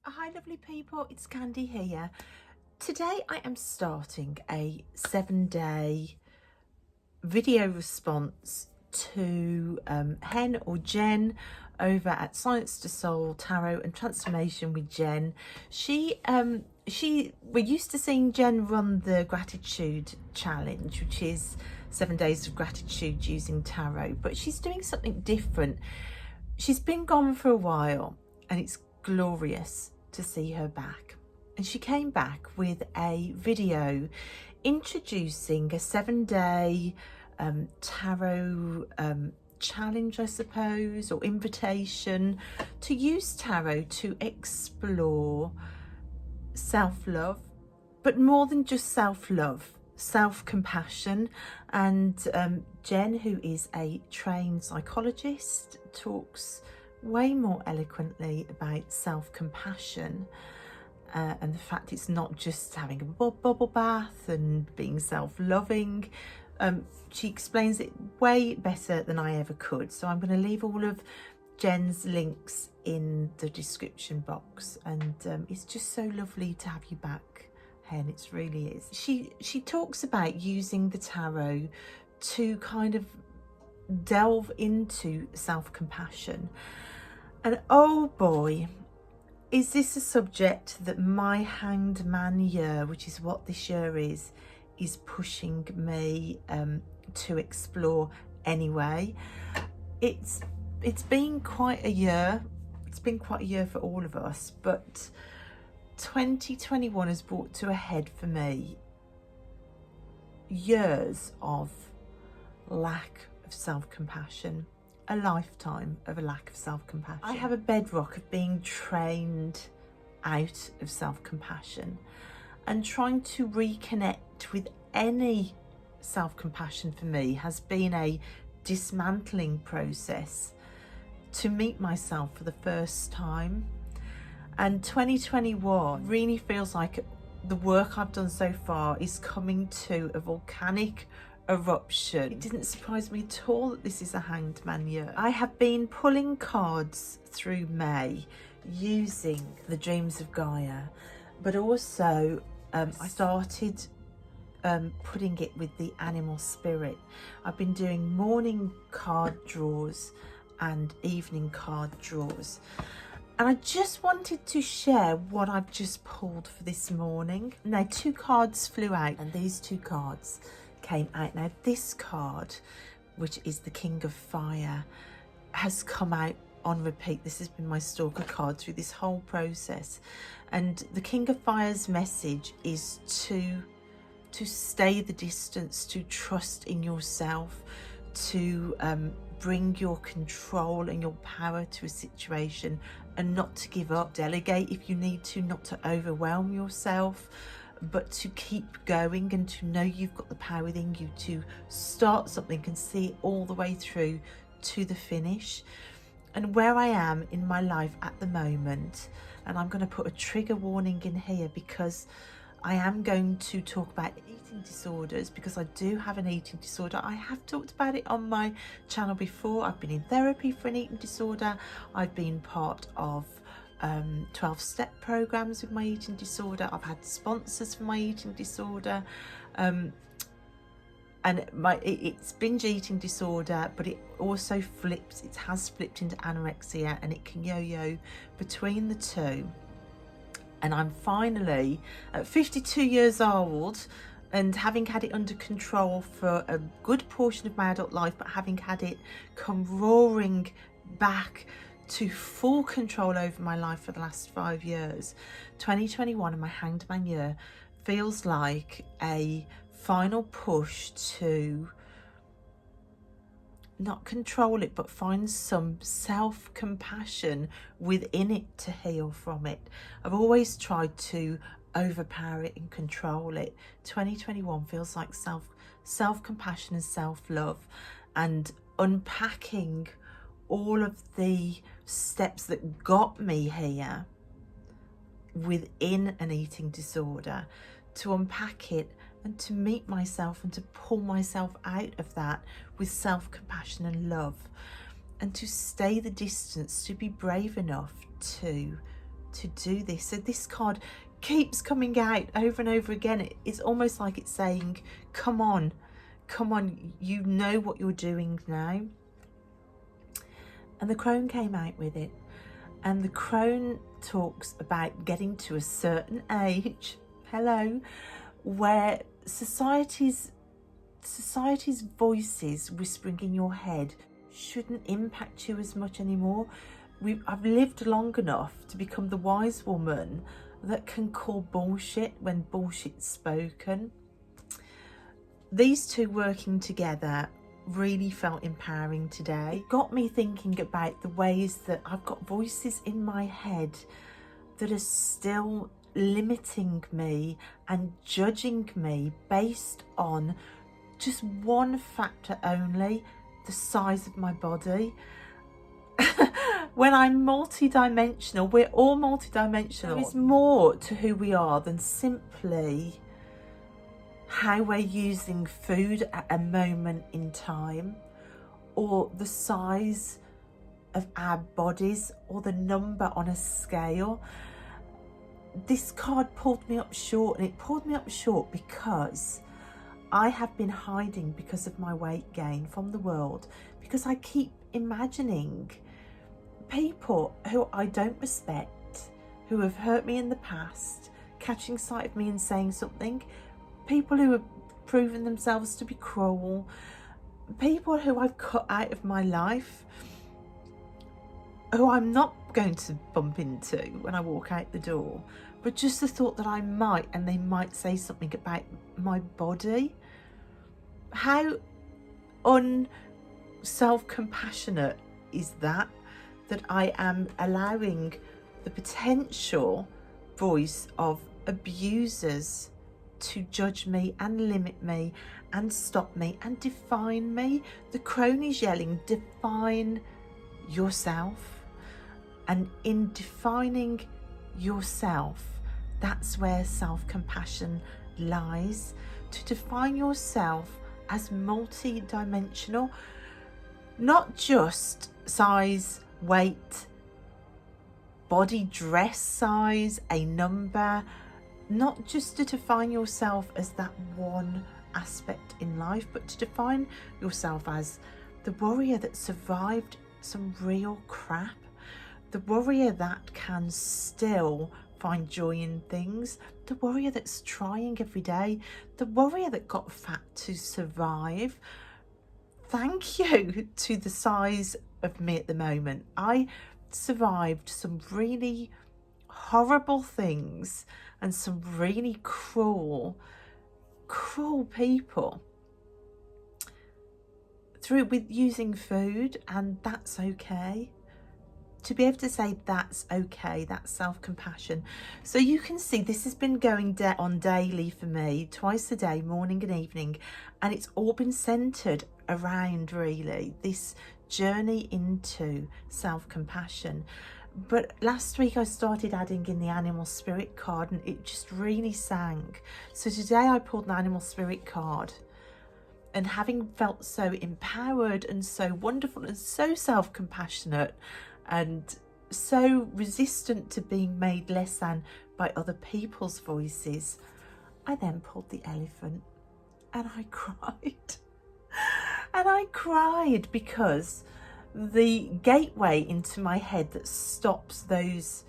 Hi lovely people, it's Candy here. Today I am starting a 7-day video response to Hen or Jen over at Science to Soul Tarot and Transformation with Jen. We're used to seeing Jen run the gratitude challenge, which is 7 days of gratitude using tarot, but she's doing something different. She's been gone for a while and it's glorious to see her back. And she came back with a video introducing a 7-day tarot challenge, I suppose, or invitation to use tarot to explore self-love, but more than just self-love, self-compassion. And Jen, who is a trained psychologist, talks way more eloquently about self-compassion and the fact it's not just having a bubble bath and being self-loving. She explains it way better than I ever could, so I'm going to leave all of Jen's links in the description box. And it's just so lovely to have you back, Hen. It really is. She talks about using the tarot to kind of delve into self-compassion, and oh boy, is this a subject that my Hanged Man year, which is what this year is pushing me to explore anyway. It's been quite a year. It's been quite a year for all of us, but 2021 has brought to a head for me years of lack of self-compassion, a lifetime of a lack of self-compassion. I have a bedrock of being trained out of self-compassion, and trying to reconnect with any self-compassion for me has been a dismantling process to meet myself for the first time. And 2021 really feels like the work I've done so far is coming to a volcanic eruption. It didn't surprise me at all that this is a Hanged Man year. I have been pulling cards through May using the Dreams of Gaia, but also I started putting it with the animal spirit. I've been doing morning card draws and evening card draws, and I just wanted to share what I've just pulled for this morning. Now, 2 cards flew out and these 2 cards came out. Now, this card, which is the King of Fire, has come out on repeat. This has been my stalker card through this whole process, and the King of Fire's message is to stay the distance, to trust in yourself, to bring your control and your power to a situation and not to give up. Delegate if you need to, not to overwhelm yourself, but to keep going and to know you've got the power within you to start something and see it all the way through to the finish. And where I am in my life at the moment, and I'm going to put a trigger warning in here because I am going to talk about eating disorders, because I do have an eating disorder. I have talked about it on my channel before. I've been in therapy for an eating disorder. I've been part of 12-step programs with my eating disorder. I've had sponsors for my eating disorder. And it's binge eating disorder, but it also has flipped into anorexia, and it can yo-yo between the two. And I'm finally at 52 years old, and having had it under control for a good portion of my adult life, but having had it come roaring back to full control over my life for the last 5 years, 2021 and my Hanged Man year feels like a final push to not control it, but find some self-compassion within it to heal from it. I've always tried to overpower it and control it. 2021 feels like self-compassion and self-love, and unpacking all of the steps that got me here within an eating disorder, to unpack it and to meet myself and to pull myself out of that with self-compassion and love, and to stay the distance, to be brave enough to to do this. So this card keeps coming out over and over again. It's almost like it's saying, come on, you know what you're doing now. And the crone came out with it. And the crone talks about getting to a certain age, hello, where society's voices whispering in your head shouldn't impact you as much anymore. I've lived long enough to become the wise woman that can call bullshit when bullshit's spoken. These two working together really felt empowering today. It got me thinking about the ways that I've got voices in my head that are still limiting me and judging me based on just one factor only, the size of my body. When I'm multidimensional, we're all multidimensional. There is more to who we are than simply how we're using food at a moment in time, or the size of our bodies, or the number on a scale. This card pulled me up short, and it pulled me up short because I have been hiding because of my weight gain from the world, because I keep imagining people who I don't respect, who have hurt me in the past, catching sight of me and saying something, people who have proven themselves to be cruel, people who I've cut out of my life, who I'm not going to bump into when I walk out the door, but just the thought that I might, and they might say something about my body. How unself-compassionate is that I am allowing the potential voice of abusers to judge me and limit me and stop me and define me. The crone is yelling, define yourself. And in defining yourself, that's where self-compassion lies. To define yourself as multi-dimensional, not just size, weight, body dress size, a number, not just to define yourself as that one aspect in life, but to define yourself as the warrior that survived some real crap, the warrior that can still find joy in things, the warrior that's trying every day, the warrior that got fat to survive. Thank you to the size of me at the moment. I survived some really horrible things and some really cruel people through with using food, and that's okay. To be able to say that's okay, that's self-compassion. So you can see this has been going on daily for me, twice a day, morning and evening, and it's all been centered around really this journey into self-compassion. But last week I started adding in the animal spirit card, and it just really sang. So today I pulled an animal spirit card, and having felt so empowered and so wonderful and so self-compassionate and so resistant to being made less than by other people's voices, I then pulled the elephant, and I cried. And I cried because the gateway into my head that stops those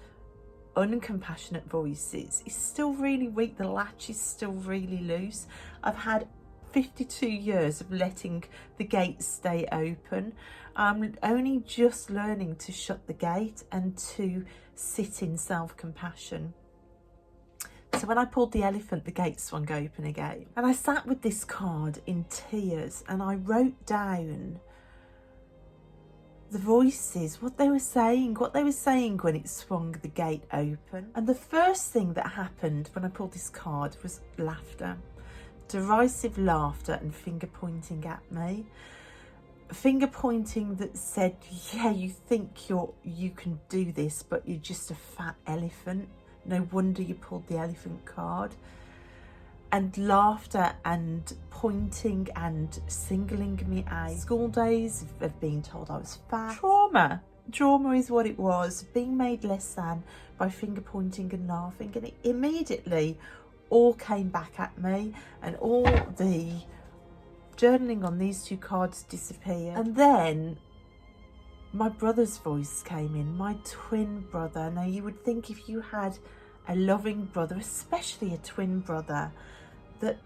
uncompassionate voices is still really weak. The latch is still really loose. I've had 52 years of letting the gate stay open. I'm only just learning to shut the gate and to sit in self-compassion. So when I pulled the elephant, the gate swung open again. And I sat with this card in tears, and I wrote down the voices, what they were saying when it swung the gate open. And the first thing that happened when I pulled this card was laughter. Derisive laughter and finger pointing at me. Finger pointing that said, yeah, you think you can do this, but you're just a fat elephant. No wonder you pulled the elephant card. And laughter and pointing and singling me out. School days of being told I was fat. Trauma Drama is what it was, being made less than by finger pointing and laughing, and it immediately all came back at me, and all the journaling on these two cards disappeared. And then my brother's voice came in, my twin brother. Now you would think if you had a loving brother, especially a twin brother, that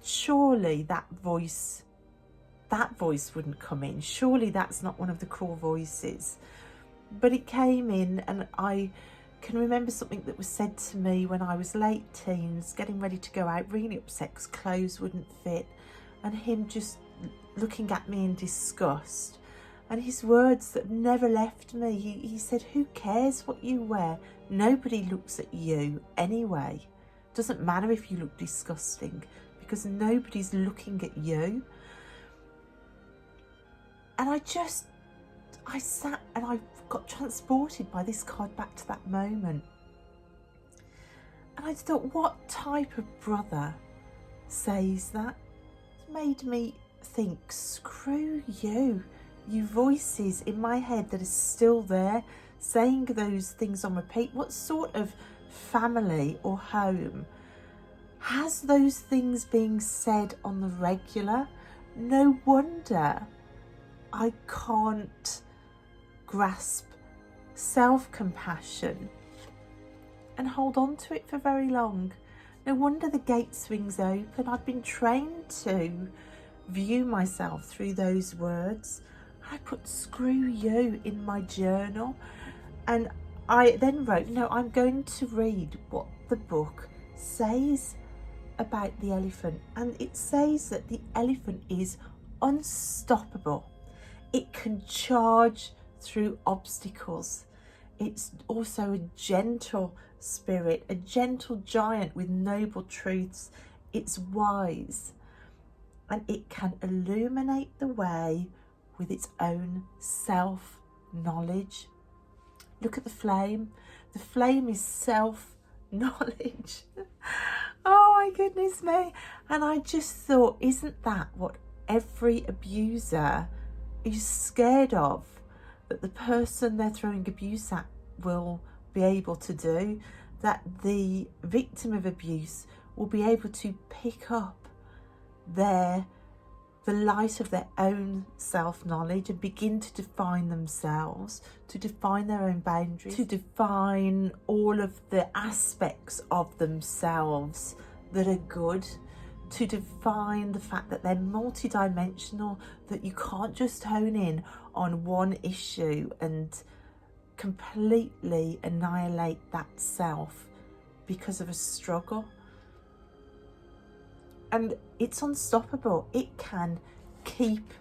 surely that voice wouldn't come in. Surely that's not one of the core voices. But it came in, and I can remember something that was said to me when I was late teens, getting ready to go out, really upset because clothes wouldn't fit, and him just looking at me in disgust. And his words that never left me, he said, "Who cares what you wear? Nobody looks at you anyway. Doesn't matter if you look disgusting, because nobody's looking at you." And I sat and I got transported by this card back to that moment. And I thought, what type of brother says that? It made me think, screw you. You voices in my head that are still there, saying those things on repeat. What sort of family or home has those things being said on the regular? No wonder I can't grasp self-compassion and hold on to it for very long. No wonder the gate swings open. I've been trained to view myself through those words. I put "screw you" in my journal, and I then wrote, no, I'm going to read what the book says about the elephant. And it says that the elephant is unstoppable. It can charge through obstacles. It's also a gentle spirit, a gentle giant with noble truths. It's wise, and it can illuminate the way with its own self-knowledge. Look at the flame. The flame is self-knowledge. Oh my goodness me. And I just thought, isn't that what every abuser is scared of? That the person they're throwing abuse at will be able to do, that the victim of abuse will be able to pick up the light of their own self-knowledge and begin to define themselves, to define their own boundaries, to define all of the aspects of themselves that are good, to define the fact that they're multidimensional, that you can't just hone in on one issue and completely annihilate that self because of a struggle. And it's unstoppable. It can keep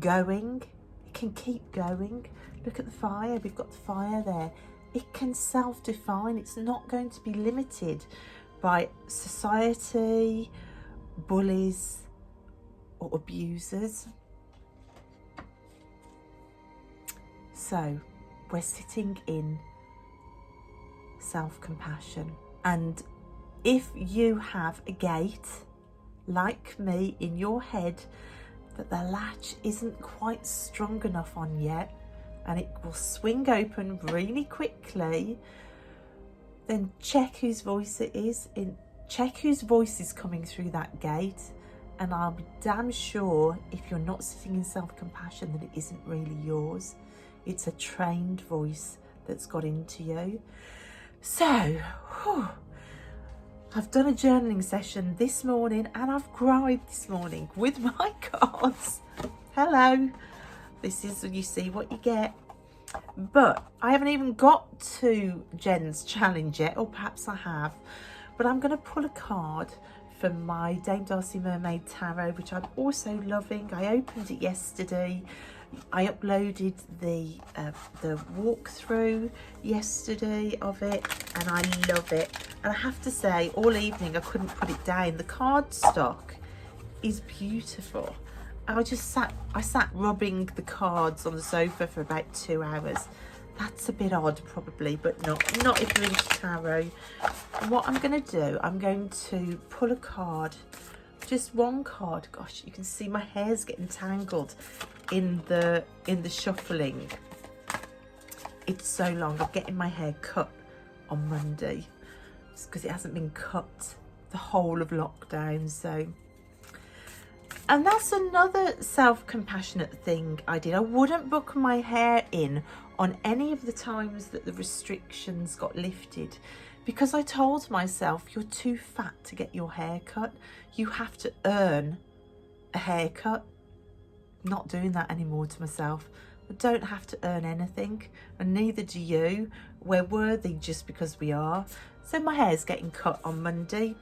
going. It can keep going. Look at the fire. We've got the fire there. It can self-define. It's not going to be limited by society, bullies, or abusers. So we're sitting in self-compassion. And if you have a gate, like me, in your head that the latch isn't quite strong enough on yet, and it will swing open really quickly, then check whose voice it is, check whose voice is coming through that gate, and I'll be damn sure, if you're not sitting in self-compassion, that it isn't really yours. It's a trained voice that's got into you. So, I've done a journaling session this morning, and I've cried this morning with my cards. Hello. This is, you see what you get. But I haven't even got to Jen's challenge yet, or perhaps I have. But I'm going to pull a card from my Dame Darcy Mermaid Tarot, which I'm also loving. I opened it yesterday. I uploaded the walkthrough yesterday of it, and I love it. And I have to say, all evening I couldn't put it down. The cardstock is beautiful. I sat rubbing the cards on the sofa for about 2 hours. That's a bit odd probably, but not if you're into tarot. And what I'm going to do, I'm going to pull a card, just one card. Gosh, you can see my hair's getting tangled in the shuffling. it's so long. I'm getting my hair cut on Monday because it hasn't been cut the whole of lockdown. So, and that's another self-compassionate thing I did. I wouldn't book my hair in on any of the times that the restrictions got lifted, because I told myself, you're too fat to get your hair cut. You have to earn a haircut. Not doing that anymore to myself. I don't have to earn anything, and neither do you. We're worthy just because we are. So my hair's getting cut on Monday.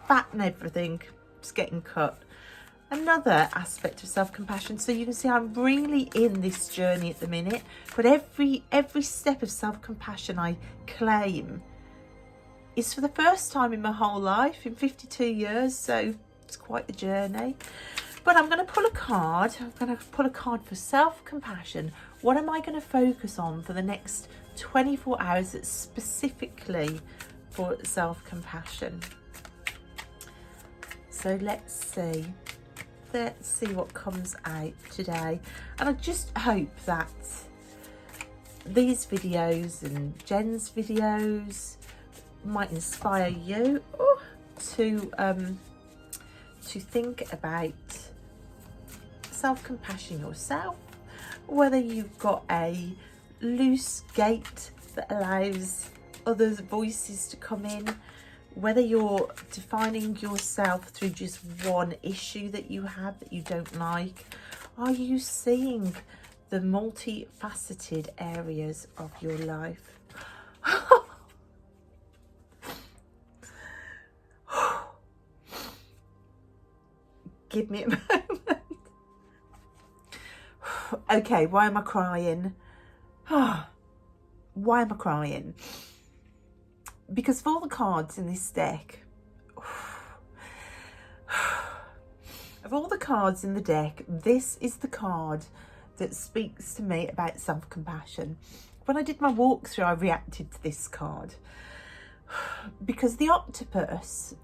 Fat and everything, just getting cut. Another aspect of self-compassion. So you can see I'm really in this journey at the minute, but every step of self-compassion I claim is for the first time in my whole life, in 52 years. So it's quite the journey. But I'm going to pull a card. I'm going to pull a card for self-compassion. What am I going to focus on for the next 24 hours that's specifically for self-compassion? So let's see. Let's see what comes out today. And I just hope that these videos and Jen's videos might inspire you to think about self-compassion yourself, whether you've got a loose gate that allows others' voices to come in, whether you're defining yourself through just one issue that you have that you don't like. Are you seeing the multifaceted areas of your life? Give me a moment. Okay, why am I crying? Why am I crying? Because of all the cards in this deck, of all the cards in the deck, this is the card that speaks to me about self-compassion. When I did my walkthrough, I reacted to this card because the octopus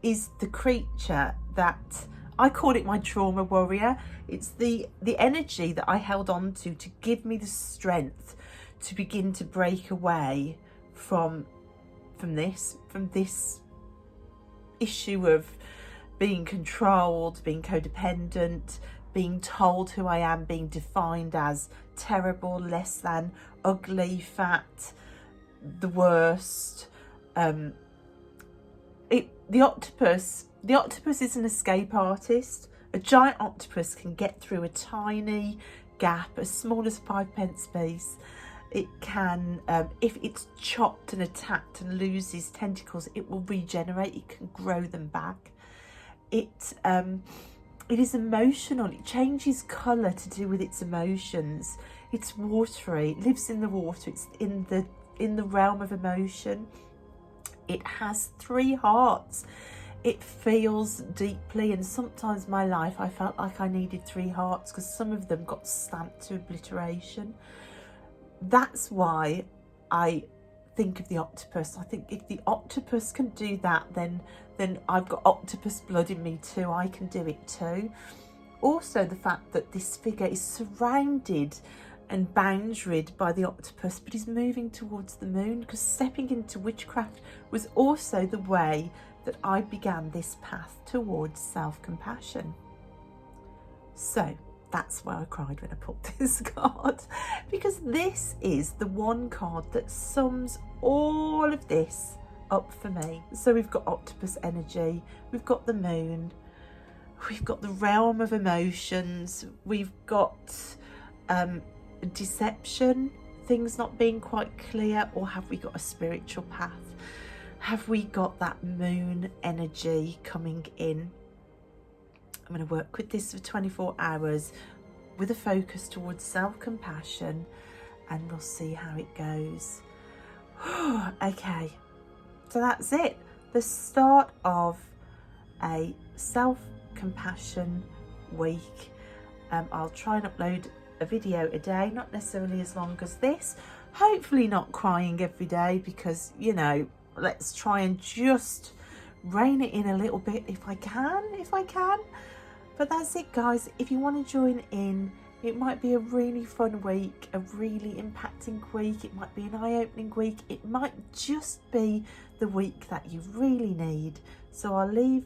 is the creature that I call it my trauma warrior. It's the energy that I held on to give me the strength to begin to break away from this issue of being controlled, being codependent, being told who I am, being defined as terrible, less than, ugly, fat, the worst. The octopus is an escape artist. A giant octopus can get through a tiny gap as small as 5p piece. It can, if it's chopped and attacked and loses tentacles, it will regenerate. It can grow them back. It is emotional. It changes colour to do with its emotions. It's watery. It lives in the water. It's in the realm of emotion. It has 3 hearts. It feels deeply, and sometimes in my life I felt like I needed 3 hearts because some of them got stamped to obliteration. That's why I think of the octopus. I think if the octopus can do that, then I've got octopus blood in me too. I can do it too. Also, the fact that this figure is surrounded and boundaried by the octopus, but is moving towards the moon, because stepping into witchcraft was also the way that I began this path towards self-compassion. So that's why I cried when I pulled this card, because this is the one card that sums all of this up for me. So we've got octopus energy, we've got the moon, we've got the realm of emotions, we've got deception, things not being quite clear, or have we got a spiritual path? Have we got that moon energy coming in? I'm going to work with this for 24 hours with a focus towards self-compassion, and we'll see how it goes. Okay, so that's it. The start of a self-compassion week. I'll try and upload a video a day, not necessarily as long as this. Hopefully not crying every day, because, you know, let's try and just rein it in a little bit if I can. But that's it, guys. If you want to join in It might be a really fun week, a really impacting week. It might be an eye-opening week. It might just be the week that you really need. So I'll leave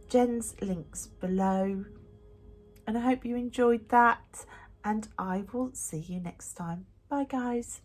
Jen's links below, and I hope you enjoyed that, and I will see you next time. Bye guys.